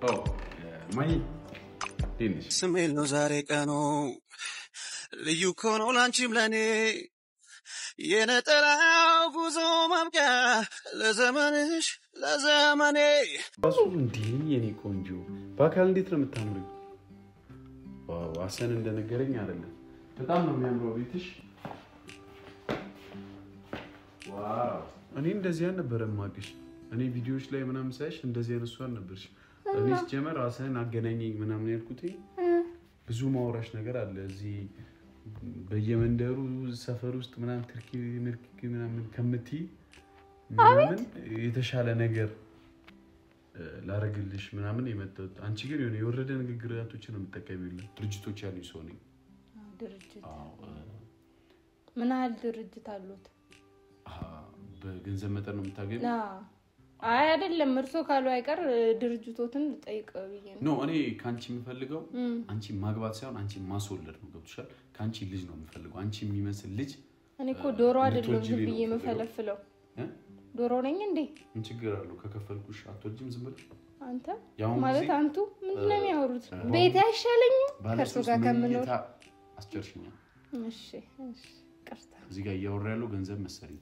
Oh, ማይ ትንሽ ስሜል ነው ዛሬ ቀኑ ልዩ ኮኖ ላንቺም ለኔ የነጠላው ጉዞ ማብቂያ ለዘመንሽ ለዘመኔ ራሱ እንዲህ የኔ ቆንጆ በአካል እንዴት ነው የምታምሪው? ዋው አሰን እንደነገረኝ አይደለም በጣም ነው የሚያምረው ቤትሽ። ዋው እኔ እንደዚህ አልነበረም ማግሽ እኔ ቪዲዮዎች ላይ ምናምን ሳይሽ እንደዚህ አይነት ሰው አልነበርሽ። እኔስ ጀመር ራስህን አገናኘኝ ምናምን ያልኩት ብዙ ማውራሽ ነገር አለ እዚህ በየመንደሩ ሰፈር ውስጥ ምናምን ትርኪ ምናምን ከምትይ ምናምን የተሻለ ነገር ላረግልሽ ምናምን የመጣው አንቺ ግን የሆነ የወረደ ንግግራቶችን ነው የምትጠቀሚው። ድርጅቶች ያሉኝ ሰው ነኝ። ድርጅት ምን አለ ድርጅት አሉት? በገንዘብ መጠን ነው የምታገኙ? አይ አይደለም እርሶ ካሉ አይቀር ድርጅቶትን ጠይቀው ብዬ ነው። ኖ እኔ ካንቺ የምፈልገው አንቺ ማግባት ሳይሆን አንቺ ማስወለድ ነው። ገብቶሻል? ካንቺ ልጅ ነው የምፈልገው። አንቺ የሚመስል ልጅ። እኔ እኮ ዶሮ አይደለም ዝም ብዬ የምፈለፍለው። ዶሮ ነኝ እንዴ? ምን ችግር አለው ከከፈልኩሽ? አትወጂም ዝም ብለሽ? አንተ ማለት አንቱ ምን ነው የሚያወሩት? ቤት አይሻለኝም ከርሶ ጋር ከምኖር? አስጨርሽኛ። እሺ ቀርታ እዚህ ጋር እያወራ ያለው ገንዘብ መሰለኝ።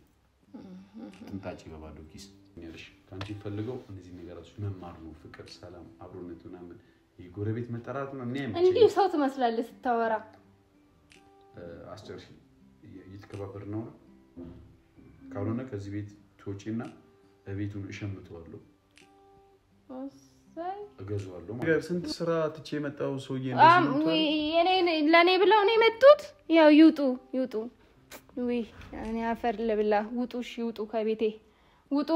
ጥንታጭ በባዶ ኪስ ያለሽ ካንቺ ፈልገው እነዚህ ነገራቶች መማር ነው። ፍቅር፣ ሰላም፣ አብሮነት ምናምን የጎረቤት መጠራት ነው። እንዴ ሰው ትመስላለህ ስታወራ። አስጨርሽ እየተከባበር ነው። ካልሆነ ከዚህ ቤት ትወጪና ቤቱን እሸምተዋለሁ። እገዛዋለሁ ማለት ስንት ስራ ትቼ የመጣው ሰውዬ እንደዚህ ነው። ለኔ ብለው ነው የመጡት። ያው ይውጡ ወይ እኔ አፈር ለብላ ውጡሽ ይውጡ ከቤቴ ውጡ።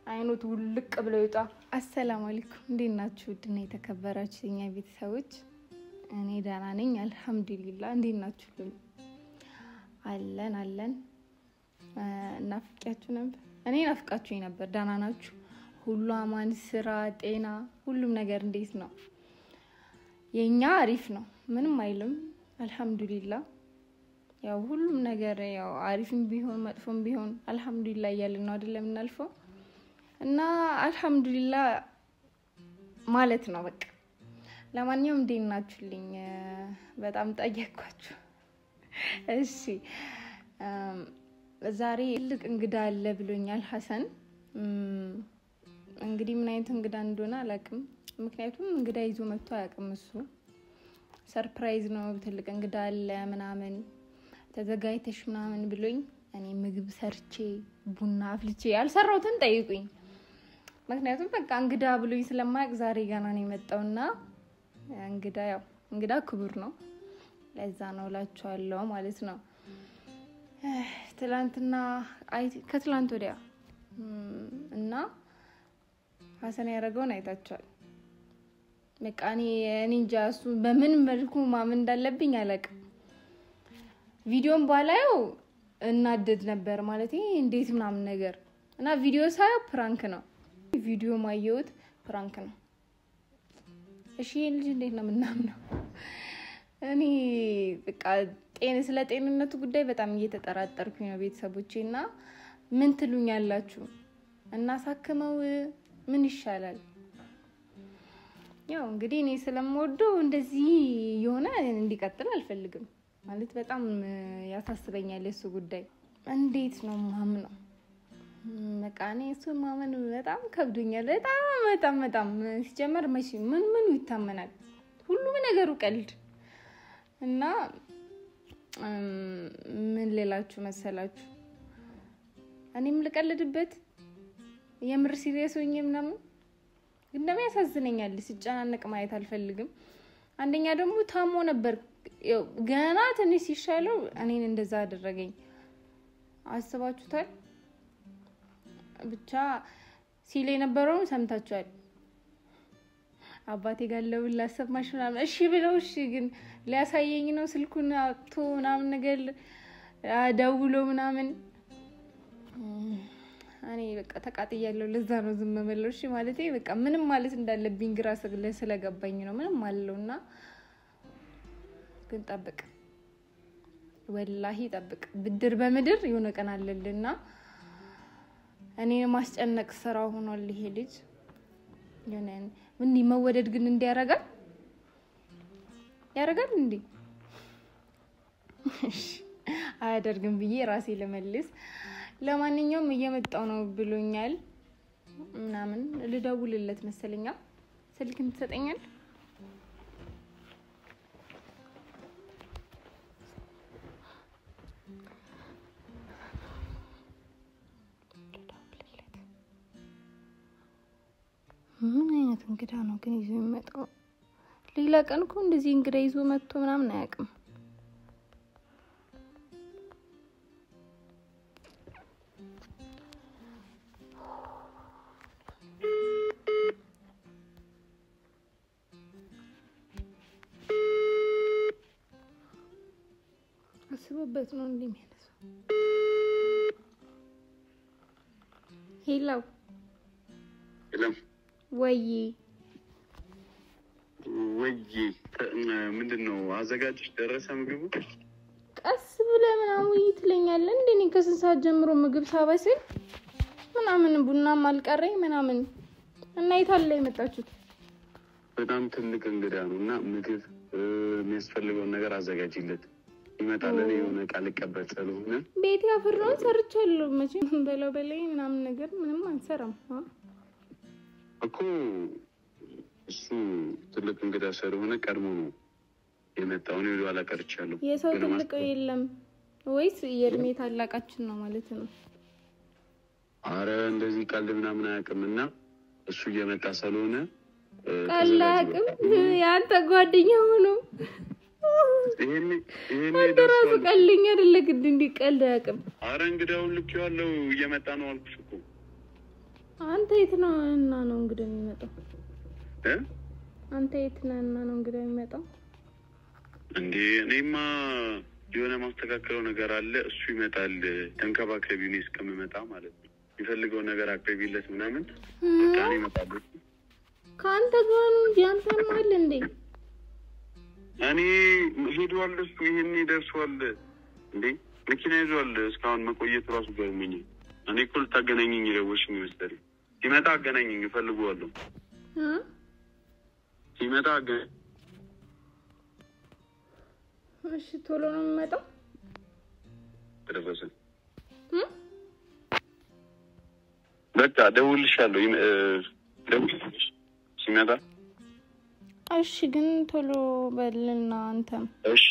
አይኑት ውልቅ ብለው ይውጣ። አሰላሙ አለይኩም እንዴት ናችሁ? ድና የተከበራችሁ የኛ ቤተሰቦች እኔ ደህና ነኝ አልহামዱሊላህ። እንዴት ናችሁ? አለን ናፍቃችሁ ነበር። እኔ ናፍቃችሁኝ ነበር። ደህና ናችሁ? ሁሉ አማን፣ ስራ፣ ጤና ሁሉም ነገር እንዴት ነው? የኛ አሪፍ ነው ምንም አይልም አልহামዱሊላህ። ያው ሁሉም ነገር ያው አሪፍም ቢሆን መጥፎም ቢሆን አልহামዱሊላህ እያልን ነው አይደለም እናልፈው እና አልহামዱሊላህ ማለት ነው በቃ። ለማንኛውም እንዴት ናችሁልኝ? በጣም ጠየቅኳችሁ። እሺ ዛሬ ትልቅ እንግዳ አለ ብሎኛል ሐሰን። እንግዲህ ምን አይነት እንግዳ እንደሆነ አላውቅም። ምክንያቱም እንግዳ ይዞ መጥቶ አያውቅም እሱ። ሰርፕራይዝ ነው ትልቅ እንግዳ አለ ምናምን ተዘጋጅተሽ ምናምን ብሎኝ እኔ ምግብ ሰርቼ ቡና አፍልቼ ያልሰራውትን ጠይቁኝ። ምክንያቱም በቃ እንግዳ ብሎኝ ስለማያውቅ ዛሬ ገና ነው የመጣውና እንግዳ ክቡር ነው። ለዛ ነው ላችኋለሁ ማለት ነው። ትላንትና ከትላንት ወዲያ እና ሐሰን ያረጋውን አይታችኋል። በቃ እኔ እንጃ እሱ በምን መልኩ ማመን እንዳለብኝ አላውቅም። ቪዲዮን ባላየው እናደድ ነበር ማለት እንዴት ምናምን ነገር እና ቪዲዮ ሳየው ፕራንክ ነው። ቪዲዮ ማየውት ፕራንክ ነው። እሺ ልጅ እንዴት ነው ምናምነው? እኔ በቃ ስለ ጤንነቱ ጉዳይ በጣም እየተጠራጠርኩኝ ነው ቤተሰቦቼና ምን ትሉኛላችሁ? እና ሳከመው ምን ይሻላል? ያው እንግዲህ እኔ ስለምወደው እንደዚህ የሆነ እንዲቀጥል አልፈልግም ማለት በጣም ያሳስበኛል የሱ ጉዳይ። እንዴት ነው ማምነው? በቃ እኔ እሱ ማመን በጣም ከብዶኛል። በጣም ሲጀመር መቼ ምን ይታመናል? ሁሉም ነገሩ ቀልድ እና ምን ሌላችሁ መሰላችሁ? እኔም ልቀልድበት የምር ሲሪየስ ሆኜ ምናምን እንደም ያሳዝነኛል። ሲጨናነቅ ማየት አልፈልግም። አንደኛ ደግሞ ታሞ ነበር ገና ትንሽ ሲሻለው እኔን እንደዛ አደረገኝ። አስባችሁታል? ብቻ ሲል የነበረው ሰምታችኋል። አባቴ ጋር ለውላሰማሽ ምናምን እሺ ብለው እሺ ግን ሊያሳየኝ ነው ስልኩን አጥቶ ምናምን ነገር ደውሎ ምናምን እኔ በቃ ተቃጥያለሁ። ለዛ ነው ዝም መመለው እሺ ማለቴ በቃ ምንም ማለት እንዳለብኝ ግራ ስለገባኝ ነው ምንም አለውና ግን ጠብቅ ወላሂ ጠብቅ። ብድር በምድር የሆነ ቀን አለልና እኔ ማስጨነቅ ስራው ሆኗል ይሄ ልጅ የሆነን ምን መወደድ ግን እንዲያረጋል ያረጋል እንዴ አያደርግም ብዬ ራሴ ለመልስ ለማንኛውም እየመጣው ነው ብሎኛል ምናምን ልደውልለት መሰለኛ ስልክም ትሰጠኛል ምን አይነት እንግዳ ነው ግን ይዞ የሚመጣው ሌላ ቀን እኮ እንደዚህ እንግዳ ይዞ መጥቶ ምናምን አያውቅም አስቦበት ነው እንደሚያነሳው ሄሎ ወይ ምንድነው አዘጋጅሽ ደረሰ ምግቡ ቀስ ብለህ ምናምን ይትለኛል እንዴ እኔ ከስንት ሰዓት ጀምሮ ምግብ ሳበስል ምናምን ቡና ማልቀረኝ ምናምን እና ይታለ የመጣችሁት በጣም ትልቅ እንግዳ ነውና ምግብ የሚያስፈልገው ነገር አዘጋጅለት ይመጣል እኔ የሆነ ቃል ቀበል ስለሆነ ቤት ያፈራውን ሰርቻለሁ መቼም በለው በላይ ምናምን ነገር ምንም አንሰራም እኮ እሱ ትልቅ እንግዳ ስለሆነ ቀድሞ ነው የመጣው ነው ወላ ቀርቻለሁ የሰው ትልቅ የለም ወይስ የእድሜ ታላቃችን ነው ማለት ነው አረ እንደዚህ ቀልድ ምናምን አያውቅምና እሱ እየመጣ ስለሆነ ቀላቅም ያንተ ጓደኛው ነው ይሄኔ ደረሰ ቀልኝ አይደለ ግድ እንዲቀልድ አያውቅም አረ እንግዳው ልክ ያለው እየመጣ ነው አልኩሽ እኮ አንተ የት ነው እና ነው እንግዲህ የሚመጣው አንተ የት ነህ እና ነው እንግዲህ የሚመጣው እንዴ እኔማ የሆነ ማስተካከለው ነገር አለ እሱ ይመጣል ተንከባከቢው ነው እስከመመጣ ማለት ነው ይፈልገው ነገር አቅርቢለት ምናምን ታኔ ይመጣል ካንተ ጋር ነው ያንተን ማለት እንዴ እኔ ሄዷል እሱ ይሄን ይደርሷል እንዴ መኪና ይዟል እስካሁን መቆየት ራሱ ገርመኝ እኔ እኮ ልታገናኘኝ ይለውሽኝ መሰለኝ ሲመጣ አገናኘኝ ይፈልጋለሁ ሲመጣ እሺ ቶሎ ነው የሚመጣው ተረፈሰ በቃ ደውልልሻለሁ ደውልልሽ ሲመጣ እሺ ግን ቶሎ በልና አንተም እሺ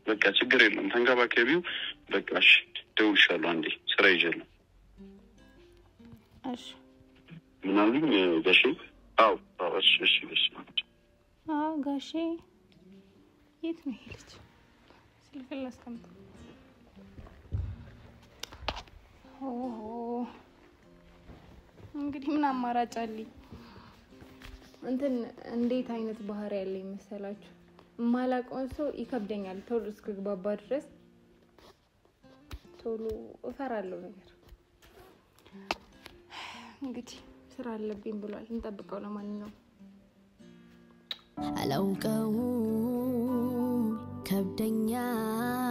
በቃ ችግር የለም ተንከባከቢው በቃ እሺ ደውልልሻለሁ አንዴ ስራ ይጀምራል እሺ ምናምን ጋሼ አው እሺ ጋሼ የት ነው ሄልች ስልክላስ ከምት እንግዲህ ምን አማራጭ አለኝ እንትን እንዴት አይነት ባህሪ ያለኝ መሰላችሁ ማላቀው ሰው ይከብደኛል ቶሎ እስከግባባ ድረስ ቶሎ እፈራለሁ ነገር እንግዲህ ስራ አለብኝ ብሏል እንጠብቀው ለማንኛውም አላውቀው ከብደኛል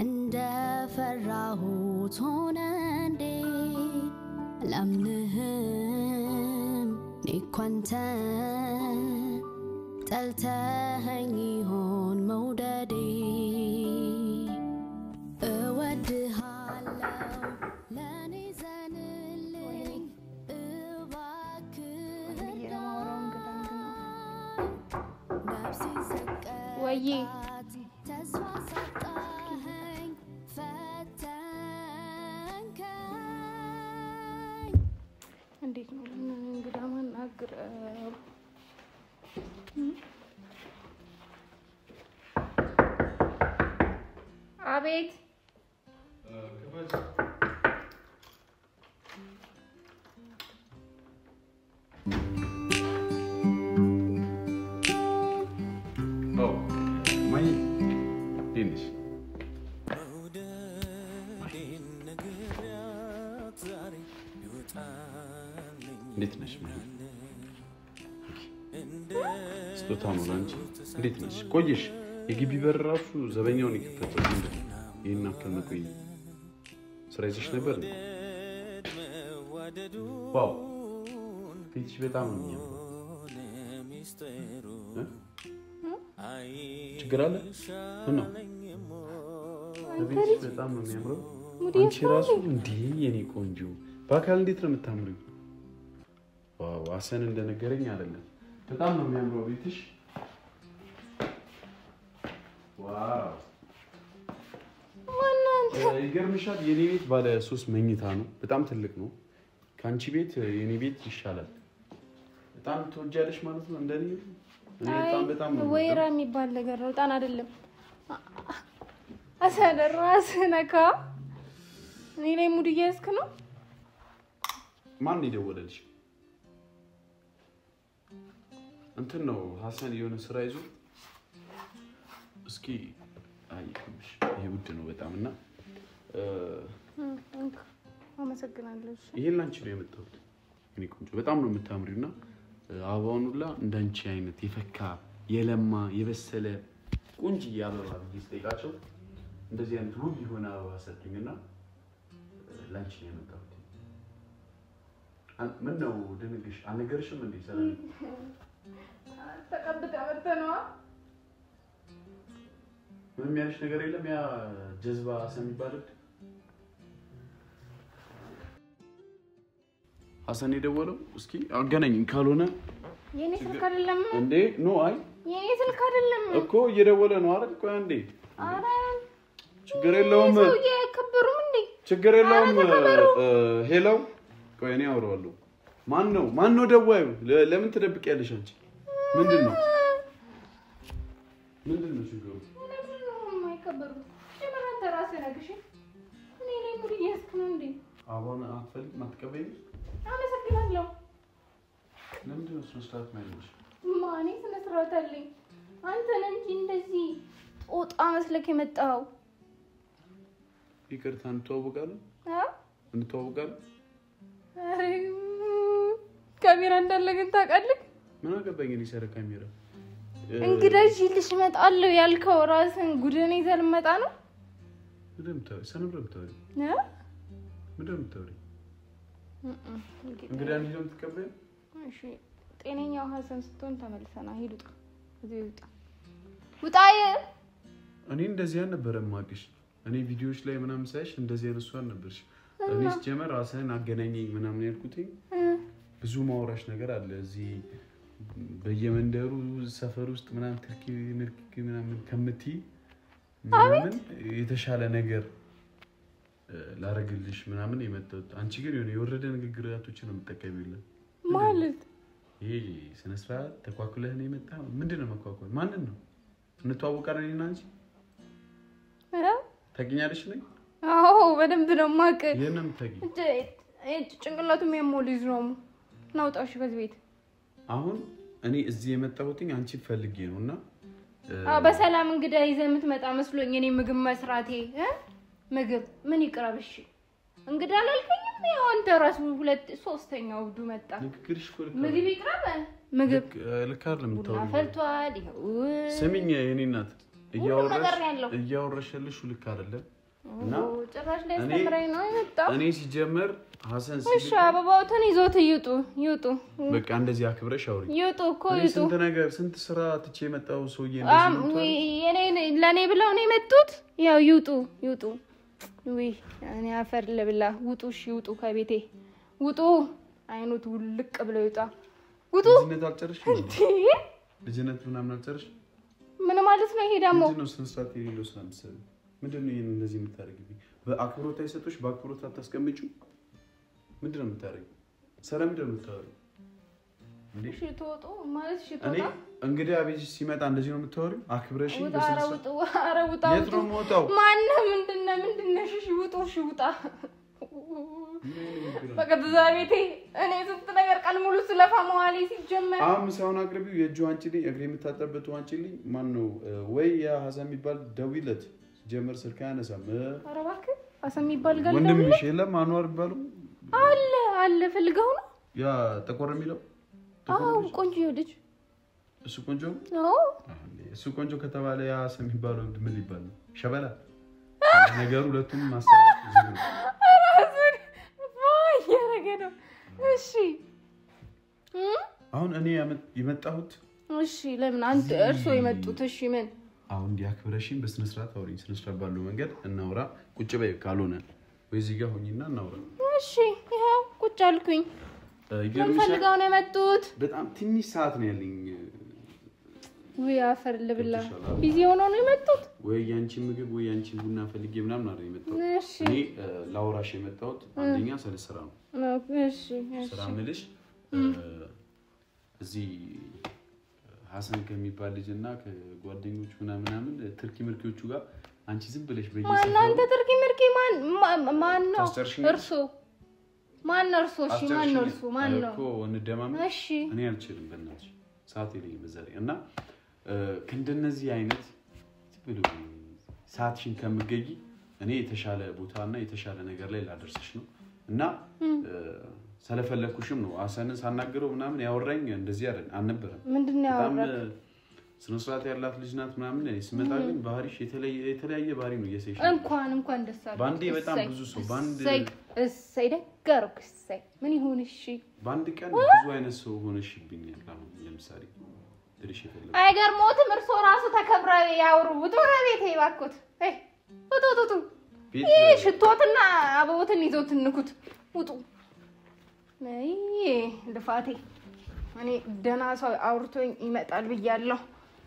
እንደፈራሁት ሆነ እንዴ አላምንህም ኒኳንተ ጠልተኸኝ ይሆን መውደዴ እወድሃለሁ ለኔ ዘንልኝ እባክህ ነፍሴን ሰቀላት ተስፋ ሰጠኸኝ ፈተንከኝ እንዴት ነው እንግዳ ማናግረው አቤት እንዴት ነሽ ስጦታ ነው ላንቺ እንዴት ነሽ ቆየሽ የግቢ በር ራሱ ዘበኛውን ይከፈተው እንዴ ይሄን አክል መቆይ ስራ ይዘሽ ነበር ዋው ፊትሽ በጣም ነው የሚያምረው። ችግር አለ? ነው ፊትሽ በጣም ነው የሚያምረው። አንቺ ራሱ እንዴ የኔ ቆንጆ በአካል እንዴት ነው የምታምሪው? ዋው ሀሰን እንደነገረኝ አይደለም በጣም ነው የሚያምረው ፊትሽ። ዋው ይገርምሻል። የኔ ቤት ባለ 3 መኝታ ነው። በጣም ትልቅ ነው። ካንቺ ቤት የኔ ቤት ይሻላል። በጣም ትወጃለሽ ማለት ነው እንደኔ? እኔ በጣም ነው ወይራ የሚባል ነገር ነው። ጣን አይደለም አሰደራስ ነካ እኔ ላይ ሙድ እያስክ ነው። ማን ይደወለልሽ? እንትን ነው ሀሰን የሆነ ስራ ይዞ እስኪ አይከምሽ ይሄ ውድ ነው በጣም እና አመሰግናለሁ። ይሄን ላንቺ ነው የመጣሁት። እኔ ቆንጆ በጣም ነው የምታምሪውና አበባውን ሁላ እንዳንቺ አይነት የፈካ የለማ የበሰለ ቆንጆ አበባ ይስጠይቃቸው እንደዚህ አይነት ውብ የሆነ አበባ ሰጥኝና ላንቺ ነው የመጣሁት። ምን ነው ድንግሽ አልነገርሽም እንዴ? ሰላም ተቀብጣ ወጥተነዋ ምንም ያለሽ ነገር የለም? ያ ጀዝባ ሀሰን የሚባለው ሀሰን የደወለው እስኪ አገናኝ ካልሆነ የኔ ስልክ አይደለም እንዴ? ኖ አይ የኔ ስልክ አይደለም እኮ እየደወለ ነው አይደል? ቆይ አንዴ አረ ችግር የለውም የከበሩም እንዴ ችግር የለውም። ሄሎ ቆይ እኔ አወራዋለሁ። ማን ነው ደዋዩ? ለምን ትደብቂያለሽ አንቺ? ምንድነው ችግሩ? ማይከበሩ ጀመራን ተራስ ያረግሽ እኔ ላይ ሙድ እያስክ ነው እንዴ? አሁን አትፈልግ ማትቀበይ? አመሰግናለሁ። ለምንድን ነው ስነስርዓት ማይኖርሽ? ማኔ ስነስርዓት አለኝ። አንተ ነህ እንጂ እንደዚህ ጦጣ መስለክ የመጣው። ይቅርታ እንተዋወቃለን? እንተዋወቃለን? አረ ካሜራ እንዳለ ግን ታውቃለህ? ምን አገባኝ እኔ ሰረ ካሜራ እንግዳ ይልሽ እመጣለሁ ያልከው ራስን ጉድን ይዘህ ልመጣ ነው? ምንድን ነው የምታወሪው? እንግዳ ነው የምትቀበል? እሺ ጤነኛው ሀሰን ስትሆን ተመልሰና ሂድ ውጣ። እዚህ ውጣዬ። እኔ እንደዚህ አልነበረም ማግሽ። እኔ ቪዲዮዎች ላይ ምናምን ሳይሽ እንደዚህ አይነት ሰው አልነበርሽ። እኔ ጀመር ራስህን አገናኘኝ ምናምን ያልኩት ብዙ ማውራሽ ነገር አለ እዚህ በየመንደሩ ሰፈር ውስጥ ምናምን ትርኪ ምናምን ከምትይ ምናምን የተሻለ ነገር ላረግልሽ ምናምን የመጣሁት። አንቺ ግን የወረደ ንግግራቶችን ነው የምትጠቀሚው ማለት ይሄ ስነ ስርዓት ተኳኩለህ ነው የመጣው። ምንድነው መኳኳል? ማንን ነው እንተዋወቃለን እና አንቺ ታገኛለሽ ነኝ? አዎ በደንብ ነው ማቀ የነም ታጊ ጭንቅላቱ የሚያሞልዝ ነው። ናውጣሽ ከዚህ ቤት አሁን እኔ እዚህ የመጣሁትኝ አንቺ ፈልጌ ነውና በሰላም እንግዳ ይዘህ የምትመጣ መስሎኝ እኔ ምግብ መስራቴ ምግብ ምን ይቅርብሽ? እንግዳ አላልከኝም? ያው አንተ ራስ 2/3ኛው ውዱ መጣ። ንግግርሽ እኮ ምግብ ይቅርብ ምግብ ልክ አይደለም የምታወሪው። ፈልቷል ይኸው ስሚኝ የኔ እናት እያወራሽልሽ ልክ አይደለም እና ጭራሽ ላይ አስተምረኝ ነው የመጣው። እኔ ሲጀመር ሀሰን እሺ አበባውትን ይዞት ይውጡ በቃ እንደዚህ አክብረሽ አውሪ። ይውጡ እኮ ይውጡ። ስንት ነገር ስንት ስራ ትቼ የመጣው ሰውዬ እንደዚህ ነው ለኔ ብለው ነው የመጡት። ያው ይውጡ ወይ እኔ አፈር ለብላ ውጡ። እሺ ይውጡ ከቤቴ ውጡ። አይኑት ውልቅ ብለው ይውጣ። ውጡ። ልጅነት አልጨርሽ ልጅነት ምናምን አልጨርሽ ምን ማለት ነው ይሄ ደግሞ? ምንድነው ስንት የሌለው ስለምትሰሪ ምንድነው ይሄን እንደዚህ የምታደርጊው? በአክብሮት አይሰጡሽ? በአክብሮት አታስቀምጪው? ምንድነው የምታደርጊው? ሰላም ምንድነው የምታወሪው? እሺ ተወጡ ማለት እሺ ተወጣ። እኔ እንግዲህ አቤት ሲመጣ እንደዚህ ነው የምታወሪው? አክብረሽ በስርዓት ኧረ ውጣ። የት ነው የምወጣው? ማነው ምንድነው? እሺ ውጡ። እሺ ውጣ። በቃ ቤቴ እኔ ስንት ነገር ቀን ሙሉ ስለፋ መዋሌ ሲጀመር ምሳውን አቅርቢው። የእጁ አንቺልኝ እግሬ የምታጠብበት አንቺልኝ። ማን ነው ወይ ያ ሀሰን የሚባል ደውይለት። ጀመር ስልክ አያነሳም። ኧረ እባክህ ሀሰን የሚባል ጋር ወንድምሽ የለም? አንዋር ይባሉ አለ ፈልገው ነው ያ ጠቆር የሚለው? አዎ ቆንጆ ልጅ እሱ ቆንጆ? አዎ እሱ ቆንጆ ከተባለ ያ ሀሰን የሚባለው ምን ይባል ነው? ሸበላ ነገሩ ሁለቱም ማስተዋወቅ ነው። ራሱን ያረገ ነው። እሺ አሁን እኔ የመጣሁት እሺ ለምን አንተ እርሶ የመጡት እሺ ምን አሁን እንዲያክብረሽኝ በስነ ስርዓት አውሪኝ ስነ ስርዓት ባለው መንገድ እናውራ ቁጭ በይ ካልሆነ ወይ እዚህ ጋር ሆኝና እናውራ እሺ ይሄው ቁጭ አልኩኝ ፈልጋው ነው የመጡት በጣም ትንሽ ሰዓት ነው ያለኝ ወይ አፈር ልብላ ቢዚ ሆኖ ነው የመጡት ወይ ያንቺ ምግብ ወይ ያንቺ ቡና ፈልጌ ምናምን አይደል የመጣሁት እኔ ላውራሽ የመጣሁት አንደኛ ስራ ነው እሺ ስራ ምልሽ እዚህ ሐሰን ከሚባል ልጅና ከጓደኞቹ ምናምን ትርኪ ምርኪዎቹ ጋር አንቺ ዝም ብለሽ በየሰፈሩ ማን አንተ ትርኪ ምርኪ ማን ነው እርሱ ማን ነው እርሱ እሺ ማን ነው እርሱ ማን ነው እኮ እንደማም እሺ እኔ አልችልም በእናትሽ ሰዓት የለኝም በዛሬ እና ከእንደነዚህ አይነት ብሉ ሰዓትሽን ከምገጊ እኔ የተሻለ ቦታና የተሻለ ነገር ላይ ላደርስሽ ነው እና ሰለፈለኩሽም ነው ሐሰንን ሳናገረው ምናምን ያወራኝ እንደዚህ አይደል አልነበረም ምንድነው ያወራክ ስነ ስርዓት ያላት ልጅ ናት ምናምን ስመጣ ግን ባህሪሽ የተለያየ ባህሪ ነው እየሰይሽ እንኳን ደስ አለሽ ባንዴ በጣም ብዙ ሰው ባንድ እሰይ ደጋርኩ እሰይ ምን ይሁን እሺ ባንድ ቀን ብዙ አይነት ሰው ሆነሽብኛል አሁን ለምሳሌ ድርሽ ይፈልግ አይገርሞትም እርሶ ራሱ ተከብረው ያወሩ ውጡ ከቤቴ ባኩት ውጡ ይሄ ሽቶትና አበቦትን ይዞት ንኩት ውጡ ነይ ልፋቴ እኔ ደና ሰው አውርቶኝ ይመጣል ብያለሁ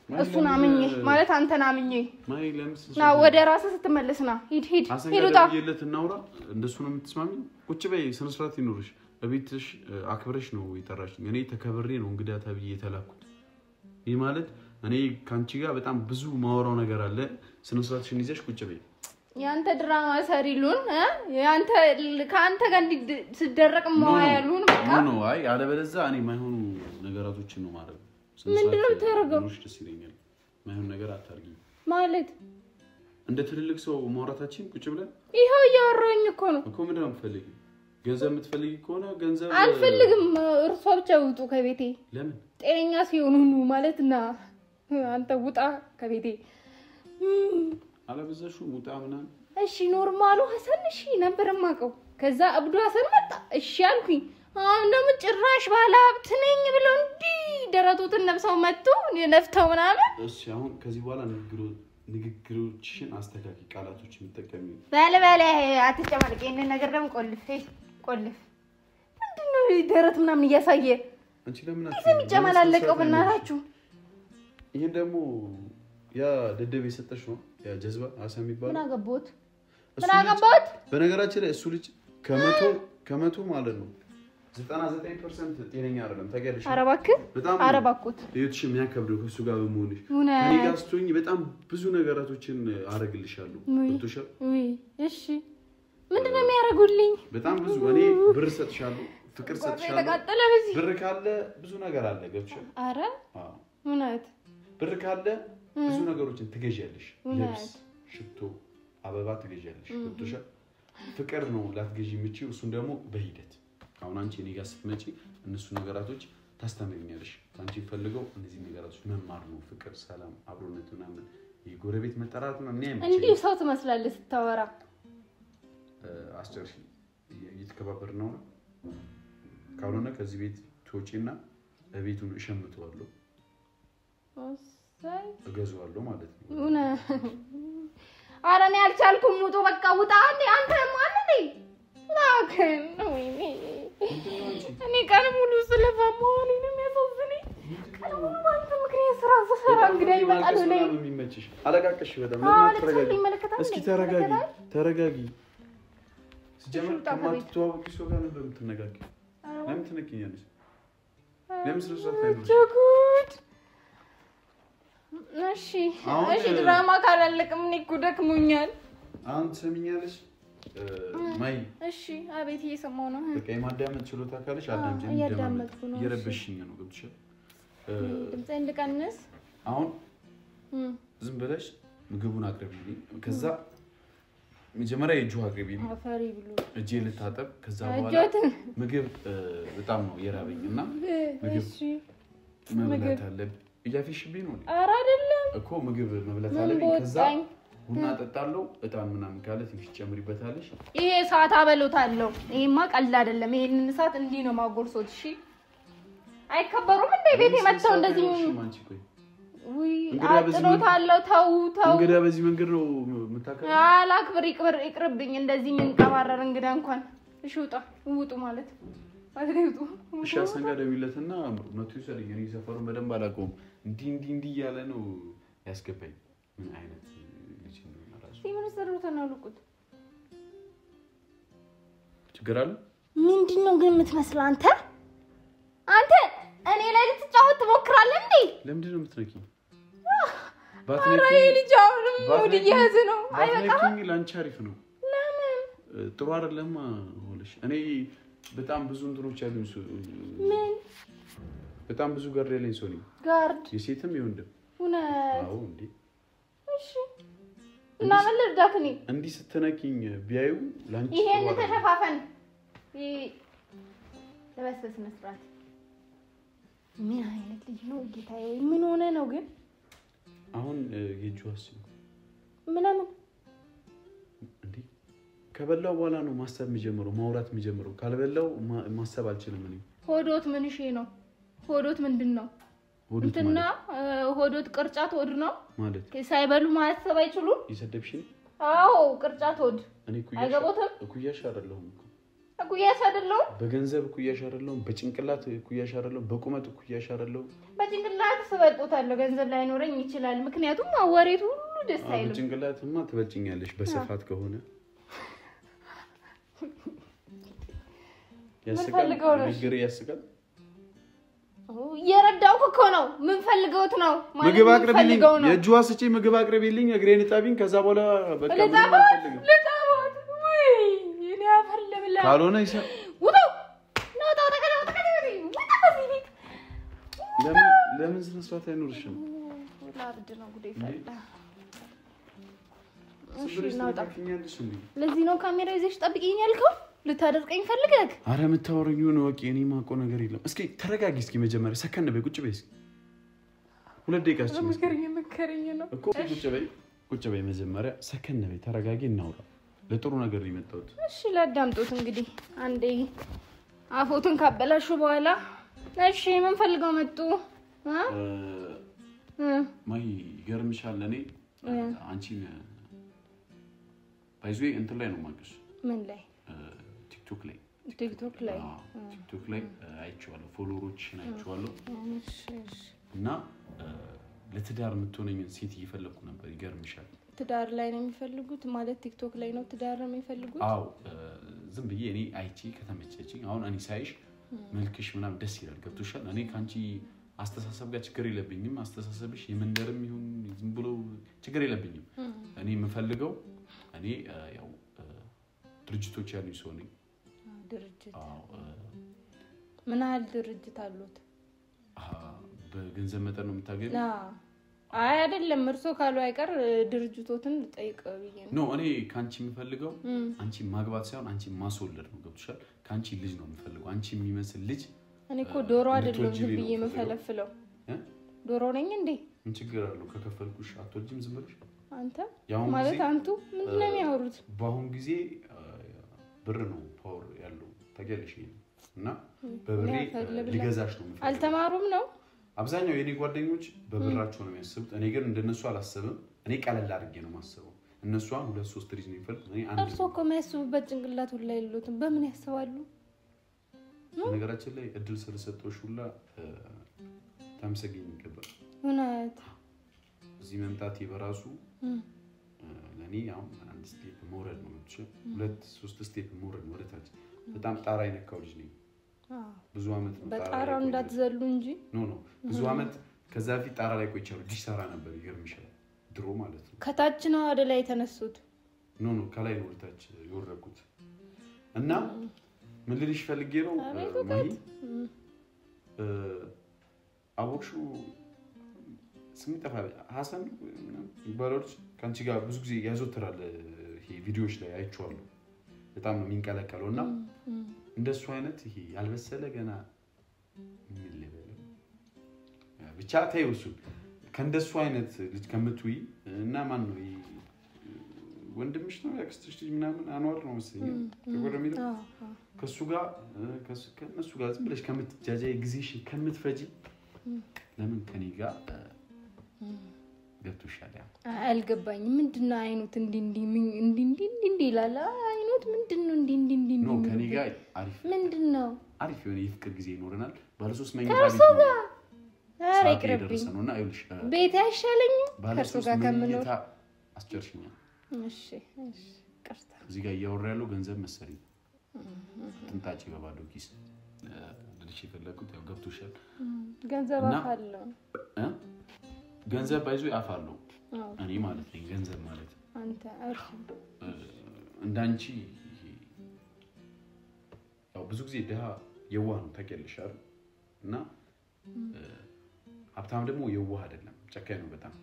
እሱን አምኜ ማለት አንተን አምኜ ማይ ለምስ ና ወደ ራስ ስትመለስና ሂዱታ ይለት እናውራ እንደሱ ነው የምትስማሚ ቁጭ በይ ስነ ስርዓት ይኖርሽ በቤትሽ አክብረሽ ነው ይጠራሽኝ እኔ ተከብሬ ነው እንግዳ ተብዬ የተላኩት ይሄ ማለት እኔ ካንቺ ጋር በጣም ብዙ ማወራው ነገር አለ ስነ ስርዓትሽን ይዘሽ ቁጭ በይ ያንተ ድራማ ሰሪሉን ያንተ ካንተ ጋር ሲደረቅ ማያሉን በቃ ነው አይ አለበለዛ እኔ ማይሆኑ ነገራቶችን ነው ማለት ምንድነው ተረጋው ደስ ይለኛል ማይሆን ነገር አታርጊ ማለት እንደ ትልልቅ ሰው ማውራታችን ቁጭ ብለን ይሄው ያወራኝ እኮ ነው እኮ ምንድነው የምትፈልጊው ገንዘብ የምትፈልጊ ከሆነ ገንዘብ አልፈልግም እርሶ ብቻ ውጡ ከቤቴ ለምን ጤነኛ ሲሆኑ ማለትና አንተ ውጣ ከቤቴ አለበዛሹ ውጣ ምናምን እሺ ኖርማሉ ሐሰን እሺ ነበር ማቀው ከዛ አብዱ ሐሰን መጣ እሺ አልኩኝ አሁን ደግሞ ጭራሽ ባለሀብት ነኝ ብለው እንዲ ደረቱን ነብሰው መጡ ነፍተው ምናምን እሺ አሁን ከዚህ በኋላ ንግግሮችሽን አስተካኪ ቃላቶች የምትጠቀሚ ባለ አትጨማልቂ እነ ነገር ደግሞ ቆልፍ ምንድነው ደረት ምናምን እያሳየ አንቺ ለምን የሚጨማላለቀው በእናታችሁ ይሄን ደግሞ ያ ደደብ የሰጠሽ ነው ያ ጀዝባ ሐሰን የሚባለው ምን አገባሁት በነገራችን ላይ እሱ ልጅ ከመቶ ማለት ነው 99% ጤነኛ አይደለም ታውቂያለሽ አረባኩት ለዩትሽ የሚያከብደው ከሱ ጋር በመሆንሽ እኔ ጋር ስትሆኚ በጣም ብዙ ነገራቶችን አረግልሻለሁ ወጥቶሻል እሺ ምንድነው የሚያረጉልኝ በጣም ብዙ እኔ ብር ሰጥሻለሁ ፍቅር ሰጥሻለሁ ብር ካለ ብዙ ነገር አለ ገብቶሻል አረ እውነት ብር ካለ ብዙ ነገሮችን ትገዣለሽ ልብስ ሽቶ አበባ ትገዣለሽ ወጥቶሻል ፍቅር ነው ላትገዢ የምችው እሱን ደግሞ በሂደት አሁን አንቺ እኔ ጋር ስትመጪ እነሱ ነገራቶች ታስተምሪኛለሽ አንቺ ፈልገው እነዚህ ነገራቶች መማር ነው ፍቅር ሰላም አብሮነት ምናምን የጎረቤት መጠራት ነው እንዴ ሰው ትመስላለህ ስታወራ አስተርሽ እየተከባበር ነው ካልሆነ ከዚህ ቤት ትወጪና ቤቱን እሸምተዋለሁ እገዛዋለሁ ማለት ነው ኧረ እኔ አልቻልኩም ውጡ በቃ ውጣ አንተ ማን ነኝ ላከን ነው እኔ ቀን ሙሉ ስለፋማውን ነው የሚያሳዝነኝ ቀን ሙሉ አንተ ምክንያት ስራ እንግዲህ ይመጣል ነው የሚመችሽ አለቃቀሽ በጣም እስኪ ተረጋጊ ሲጀምር ከማትተዋወቂ ሰው ጋር ነበር የምትነጋገር ለምን ትነኪኛለሽ ለምን ስለሰፋ ጉድ እሺ ድራማ ካላለቅም እኔ እኮ ደክሞኛል አሁን ትሰሚኛለሽ ማይ እሺ አቤት እየሰማሁ ነው በቃ የማዳመጥ ችሎታ ካለሽ አዳምጪኝ እያዳመጥኩ ነው እየረበሽኝ ነው ገብቶሻል ድምጼን ልቀንስ አሁን ዝም ብለሽ ምግቡን አቅርቢልኝ ከዛ መጀመሪያ የጁ አቅርቢልኝ አፈሪ ብሉ እጄ ልታጠብ ከዛ በኋላ ምግብ በጣም ነው የራበኝና ምግብ መብላት አለብኝ እያፊሽብኝ ነው ኧረ አይደለም እኮ ምግብ መብላት አለብኝ ከዛ ቡና ጠጣለሁ እጣን ምናምን ካለ ትንሽ ጨምሪበታለሽ ይሄ ሰዓት አበሎታለሁ ይሄማ ቀልድ አይደለም ይሄንን ሰዓት እንዲህ ነው ማጎርሶት እሺ አይከበሩም እንደ ቤት የመጣው እንደዚህ ወይ አጥሮታለሁ ተው እንግዲህ በዚህ መንገድ ነው መታከለ አላክብር ይቅርብኝ እንደዚህ ምን ቀባረር እንግዳ እንኳን እሺ ውጡ ማለት አትሪውጡ እሺ አሰንጋ ደውይለትና መቶ ይሰልኝ እኔ ሰፈሩን በደንብ አላውቀውም እንዲ ያለ ነው ያስገባኝ ምን አይነት ልጅ ነው ማለት ሲምን ሰሩተና ልቁት ችግር አለ ምንድነው ግን የምትመስለው አንተ እኔ ላይ ልትጫወት ትሞክራለህ እንዴ ለምንድነው የምትነኪኝ ባትነኪኝ ልጅ አሁንም ወዲ ያዘ ነው ባትነኪኝ ላንቺ አሪፍ ነው ለምን ጥሩ አይደለም ሆለሽ እኔ በጣም ብዙ እንትኖች ያሉኝ ምን በጣም ብዙ ጋር ያለኝ ሰው ነኝ ጋርድ የሴትም ይወንድም አዎ እንዴ እሺ እና ምን ልርዳክኒ እንዲህ ስትነኪኝ ቢያዩ ላንቺ ይሄን ተሸፋፈን ለበስበስ መስራት ምን አይነት ልጅ ነው ጌታዬ ምን ሆነ ነው ግን አሁን የጁስ ምን እንዴ ከበላው በኋላ ነው ማሰብ የሚጀምረው ማውራት የሚጀምረው ካልበላው ማሰብ አልችልም እኔ ሆዶት ምን እሺ ነው ሆዶት ምንድነው እንትና ሆዶት ቅርጫት ሆድ ነው ማለት ሳይበሉ ማሰብ አይችሉም ይሰደብሽኝ አዎ ቅርጫት ሆድ እኔ ኩያሽ አይደለሁም ኩያሽ አይደለሁ በገንዘብ ኩያሽ አይደለሁ በጭንቅላት ኩያሽ አይደለሁ በቁመት ኩያሽ አይደለሁ በጭንቅላት ስበልጦታለሁ ገንዘብ ላይ ኖረኝ ይችላል ምክንያቱም አወሬቱ ሁሉ ደስ አይልም በጭንቅላትማ ትበልጭኛለሽ በስፋት ከሆነ ያስቃል ንግሬ ያስቃል የረዳው እኮ ነው ምን ፈልገውት ነው ምግብ አቅርቢልኝ የጁዋ ስጪ ምግብ አቅርቢልኝ እግሬን ጣቢኝ ከዛ በኋላ በቃ ልጣባት ወይ እኔ አፈለብላ ካልሆነ ይሰ ውጣ ለምን ስነስርዓት አይኖርሽም ላብድ ነው ጉዴ ፈላ ለዚህ ነው ካሜራ ይዘሽ ጠብቂኝ ያልከው ልታደርቀኝ ፈልገክ አረ መታወሪው ነው ወቂ እኔ ማቆ ነገር የለም እስኪ ተረጋጊ እስኪ መጀመሪያ ሰከን በይ ቁጭ በይ እስኪ 2 ደቂቃ እስኪ መከረኝ ነው እኮ ቁጭ በይ መጀመሪያ ሰከን በይ ተረጋጊ እናውራ ለጥሩ ነገር ይመጣውት እሺ ላዳምጡት እንግዲህ አንዴ አፎቱን ካበላሹ በኋላ እሺ ምን ፈልገው መጡ ማይ ገርምሻል እኔ አንቺን ባይዙ እንትን ላይ ነው ማቀሽ ምን ላይ ቲክቶክ ላይ አይቼዋለሁ ፎሎወሮችን አይቼዋለሁ እና ለትዳር የምትሆነኝን ሴት እየፈለኩ ነበር ይገርምሻል ትዳር ላይ ነው የሚፈልጉት ማለት ቲክቶክ ላይ ነው ትዳር ነው የሚፈልጉት አዎ ዝም ብዬ እኔ አይቼ ከተመቸችኝ አሁን እኔ ሳይሽ መልክሽ ምናምን ደስ ይላል ገብቶሻል እኔ ካንቺ አስተሳሰብ ጋር ችግር የለብኝም አስተሳሰብሽ የመንደርም ይሁን ዝም ብሎ ችግር የለብኝም እኔ የምፈልገው እኔ ያው ድርጅቶች ያሉኝ ሰው ነኝ ድርጅት ምን ያህል ድርጅት አሉት በገንዘብ መጠን ነው የምታገኙ አይ አይደለም እርሶ ካሉ አይቀር ድርጅቶትን ጠይቅ ብዬ ነው እኔ ካንቺ የምፈልገው አንቺ ማግባት ሳይሆን አንቺ ማስወለድ ነው ገብቶሻል ካንቺ ልጅ ነው የምፈልገው አንቺ የሚመስል ልጅ እኔ እኮ ዶሮ አይደለም ብዬ የምፈለፍለው ዶሮ ነኝ እንዴ ምን ችግር አለው ከከፈልኩሽ አትወጂም ዝም ብለሽ አንተ ማለት አንቱ ምንድን ነው የሚያወሩት በአሁን ጊዜ ብር ነው ፓወር ያለው ታገለሽ እና በብሬ ሊገዛሽ ነው የምፈልገው አልተማሩም ነው አብዛኛው የኔ ጓደኞች በብራቸው ነው የሚያስቡት እኔ ግን እንደነሱ አላስብም እኔ ቀለል አድርጌ ነው ማስበው እነሱ 2-3 ልጅ ነው ይፈልጥ እኔ አንድ እርሶ እኮ የሚያስቡበት ጭንቅላት ሁላ የሉትም በምን ያስባሉ ነገራችን ላይ እድል ስለሰጠሽ ሁላ ታምሰግኝ ይገባል እውነት እዚህ መምጣት በራሱ ለኔ አሁን አንድ ስቴፕ ሞራል ነው እንጂ 2-3 ስቴፕ ሞራል ወደታች በጣም ጣራ ይነካው ልጅ ነኝ ብዙ አመት ነው በጣራው እንዳትዘሉ እንጂ ኖ ብዙ አመት ከዛ ፊት ጣራ ላይ ቆይቻለሁ ዲሳራ ነበር ይገርምሻል ድሮ ማለት ነው ከታች ነው ወደ ላይ ተነሱት ኖ ከላይ ነው ወደታች ይወረቁት እና ምን ልልሽ ፈልጌ ነው ማይ አቦክሹ ስም ተፋለ ሐሰን ይባላልሽ ካንቺ ጋር ብዙ ጊዜ ያዞተራል ይሄ ቪዲዮዎች ላይ አይቼዋለሁ በጣም ነው የሚንቀለቀለውና እንደሱ አይነት ይሄ ያልበሰለ ገና ምን ልበል ብቻ ታዩሱ ከእንደሱ አይነት ልጅ ከምትውይ እና ማን ነው ወንድምሽ ነው ያክስትሽ ልጅ ምናምን አንዋር ነው መሰለኝ ተቆረሚል ከሱ ጋር ከነሱ ጋር ዝም ብለሽ ከምትጃጃይ ጊዜሽን ከምትፈጂ ለምን ከኔ ጋር ገብቶሻል ያ አልገባኝም ምንድነው አይኑት እንዲ ይላል አይኑት ምንድነው እንዲ ነው ከኔ ጋር አሪፍ ምንድነው አሪፍ የሆነ የፍቅር ጊዜ ይኖርናል ባለ 3 መኝታ ቤት አረ ይቅርብኝ ነውና አይልሽ ቤት አይሻለኝም ከሱ ጋር ከምኖር አስጨርሽኛ እሺ ቀርታ እዚህ ጋር ያወራ ያለው ገንዘብ መሰለኝ ትንታጭ በባዶ ኪስ ልጅ ይፈለኩት ያው ገብቶሻል ገንዘብ አፋለው ገንዘብ ባይዞ ያፋለው እኔ ማለት ነኝ ገንዘብ ማለት አንተ እርሱ እንዳንቺ ያው ብዙ ጊዜ ደሃ የዋህ ነው ታውቂያለሽ አይደል እና ሀብታም ደግሞ የዋህ አይደለም ጨካኝ ነው በጣም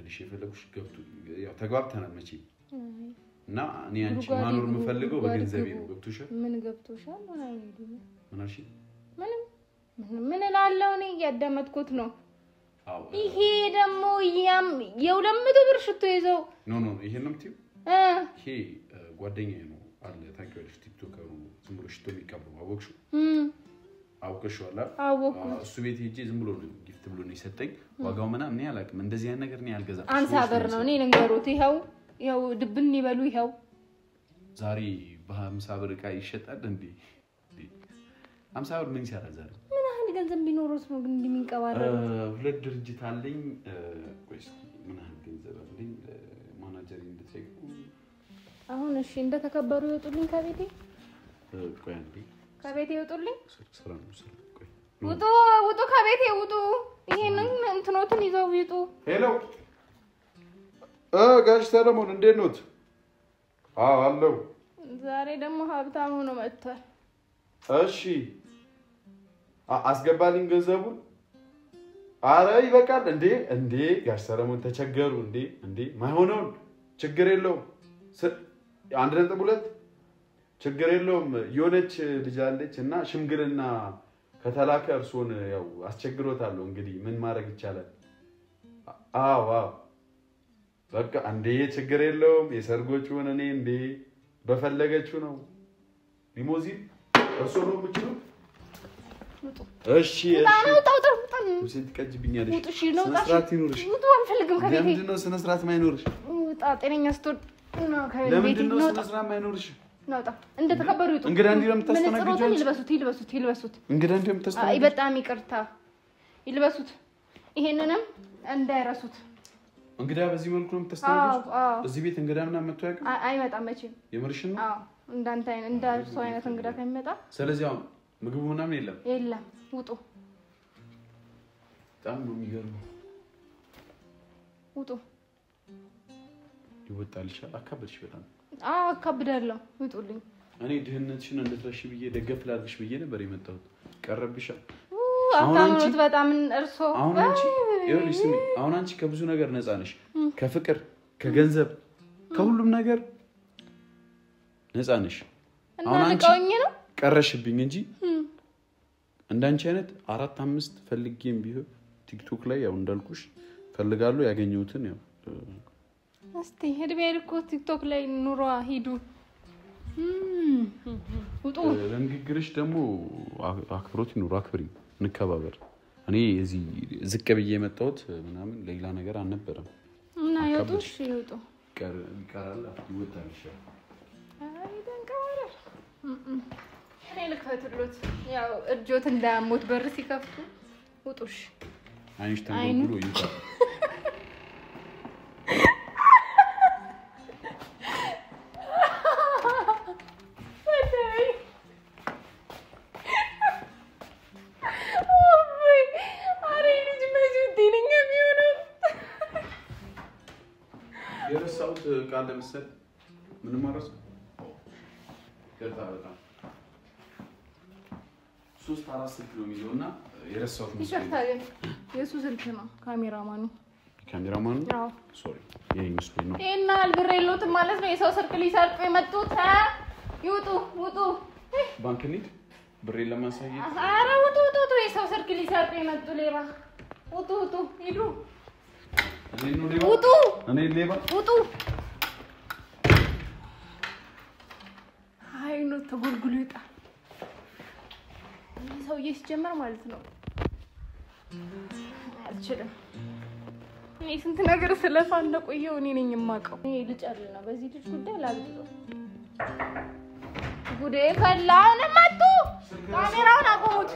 ልጅ ይፈለኩሽ ገብቶ ያው ተግባብተናል መቼ እና እኔ አንቺ ማኖር የምፈልገው በገንዘቤ ነው ገብቶሻል ምን ገብቶሻል ምን አልሽ ምን እላለሁ እኔ ያዳመጥኩት ነው ይሄ ደግሞ የ200 ብር ሽቶ ይዘው ኖ ይሄን ነው የምትይው ይሄ ጓደኛዬ ነው አለ ታውቂያለሽ ቲክቶከሩ ዝም ብሎ ሽቶ የሚቀበው አወቅሽው አውቀሽዋል እሱ ቤት ሄጄ ዝም ብሎ ነው ጊፍት ብሎ ነው የሰጠኝ ዋጋው ምናምን እኔ አላውቅም እንደዚህ አይነት ነገር እኔ አልገዛም አንሳ ብር ነው እኔ ልንገሩት ይሄው ድብን ይበሉ ይሄው ዛሬ በ50 ብር ዕቃ ይሸጣል እንዴ 50 ብር ምን ይሰራል ዛሬ ምን ያህል ገንዘብ ቢኖርስ ነው ግን እንደሚንቀባረሩ ሁለት ድርጅት አለኝ ቆይስ ምን ያህል ገንዘብ አለኝ ማናጀር እንድትጠይቁ አሁን እሺ እንደተከበሩ ይወጡልኝ ከቤቴ ቆይ አንዴ ከቤቴ ይወጡልኝ ሰራ ነው ሰራ ቆይ ውጡ ከቤቴ ውጡ ይሄንን እንትኖትን ይዘው ይጡ ሄሎ ጋሽ ሰለሞን እንዴት ነው አለው ዛሬ ደግሞ ሀብታም ሆኖ መጥቷል እሺ አስገባልኝ ገንዘቡን አረ ይበቃል እንዴ ጋሽ ሰለሞን ተቸገሩ እንዴ ማይሆነው ችግር የለውም 1.2 ችግር የለውም የሆነች ልጅ አለች እና ሽምግልና ከተላከ እርሶን ያው አስቸግሮታለሁ እንግዲህ ምን ማድረግ ይቻላል አዎ በቃ እንዴ ችግር የለውም የሰርጎቹን እኔ እንዴ በፈለገችው ነው ሊሞዚን እርሶ ነው የምችለው እሺ ስንት ቀጅብኛለሽ ስነስርዓት ይኖርሽ አንፈልግም ከቤቴ ለምንድነው ስነስርዓት ማይኖርሽ ጤነኛ ስትወድ ለምንድነው ስነስርዓት ማይኖርሽ ናውጣ እንደተከበሩ ይጡ እንግዳ እንዲለም ተስተናግጁ ይልበሱት እንግዳ እንዲለም ተስተናግጁ አይ በጣም ይቅርታ ይልበሱት ይሄንንም እንዳይረሱት እንግዳ በዚህ መልኩ ነው ተስተናግጁ እዚህ ቤት እንግዳ ምናምን መጥቶ ያውቃል አይመጣም መቼም የምርሽን ነው እንዳንተ አይነት እንዳርሶ አይነት እንግዳ ከሚመጣ ስለዚህ አሁን ምግቡ ምናምን የለም ውጡ በጣም ነው የሚገርመው ውጡ ይወጣልሻል አካብድሽ በጣም አካብዳለሁ ውጡልኝ እኔ ድህነትሽን እንድትረሺ ብዬ ደገፍ ላድርግሽ ብዬ ነበር የመጣሁት ቀረብሻል አታምኑት በጣም እርሶ አሁን አንቺ ከብዙ ነገር ነፃ ነሽ ከፍቅር ከገንዘብ ከሁሉም ነገር ነፃ ነሽ አሁን አንቺ ቀረሽብኝ እንጂ እንዳንቺ አይነት 4-5 ፈልጌም ቢሆን ቲክቶክ ላይ ያው እንዳልኩሽ ፈልጋለሁ ያገኘሁትን ያው እስቲ ሄድቤ ልኮ ቲክቶክ ላይ ኑሯ ሂዱ ውጡ ለንግግርሽ ደግሞ አክብሮት ይኑር አክብሪ እንከባበር እኔ እዚህ ዝቅ ብዬ የመጣሁት ምናምን ሌላ ነገር አልነበረም እና ይወጡሽ ይወጡ ይቀራል ይወጣልሽ አይ ደንቀዋል እኔ ልክፈትሎት ያው እጆት እንዳያሞት በር ሲከፍቱ ውጡሽ አይንሽ ተንጎሎ ይወጣል የረሳሁት ቃል ለምሳሌ ምንም አረሳሁ ይርታ በጣም 3-4 ስልክ ነው የሚለውና የረሳሁት መስሎኝ የሱ ስልክ ነው ካሜራማኑ አዎ ሶሪ የኔ መስሎኝ ነው እና አልብር የለውትም ማለት ነው የሰው ስልክ ሊሰርቁ የመጡት ውጡ ባንክ እንሂድ ብሬ ለማሳየት ኧረ ውጡ የሰው ስልክ ሊሰርቁ የመጡ ሌባ ውጡ ሂዱ እኔ ሌባ ውጡ ተጎልጉሎ ይጣል ሰውዬ ሲጀመር ማለት ነው አልችልም እኔ ስንት ነገር ስለፋ እንደቆየው እኔ ነኝ የማውቀው እኔ ልጨርል ነው በዚህ ልጅ ጉዳይ ላብጥው ጉዴ ፈላውን መጡ ካሜራውን አቆሙት